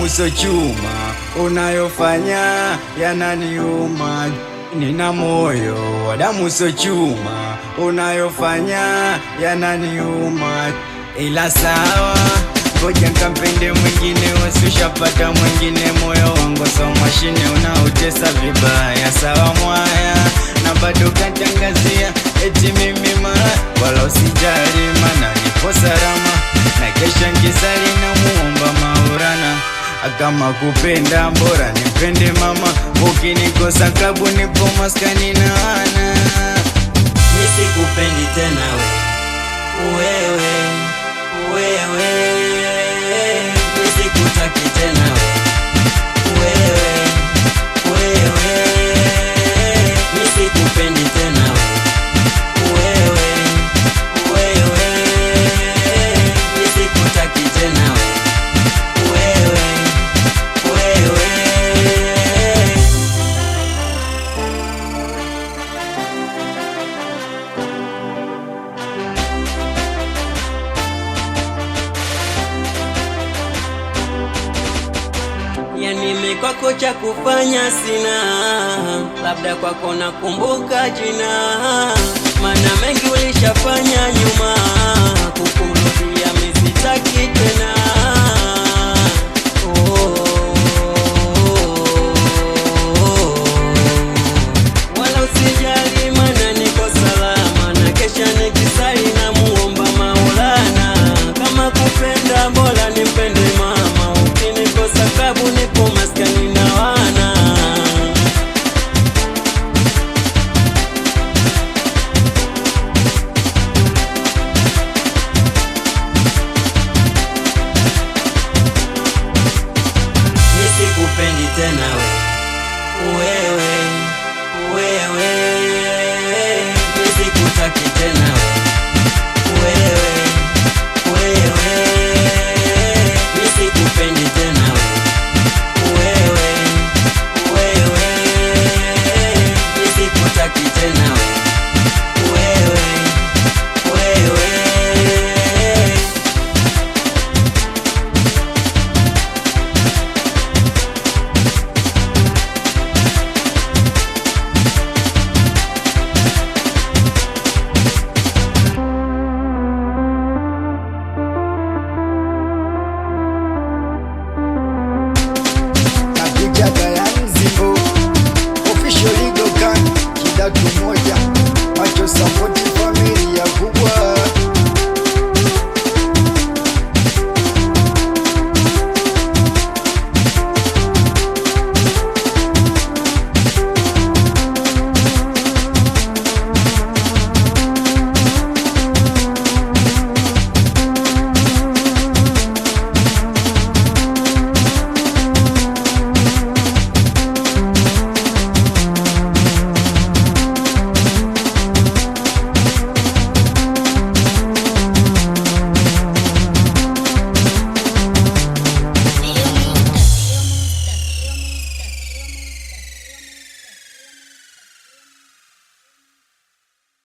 damu so chuma, unayofanya yananiuma. Nina moyo wa damu so chuma, unayofanya yananiuma. Ila sawa, ngoja nkampende mwingine, wasushapata mwingine. Moyo wangu so mashine, unautesa vibaya. Sawa mwaya, na bado katangazia eti mimi mara. Wala usijali mana nipo salama, na kesha nkisali na muomba Maulana. Kama kupenda mbora nipende mama, ukinikosa kabu nipo maskani na wana. Nisikupendi tena wewe, nisikutaki tena wewe, nisikupendi tena wewe, nisikutaki tena wewe. Yani mimi kwako cha kufanya sina, labda kwako nakumbuka jina, mana mengi ulishafanya nyuma, kukurudia mimi sitaki tena. Wala usijali mana niko salama, na kesha nikisali na muomba Maulana. Kama kupenda bora nipende mama, ukinikosa kabu nipo maskani na wana. Nisikupendi tena wewe,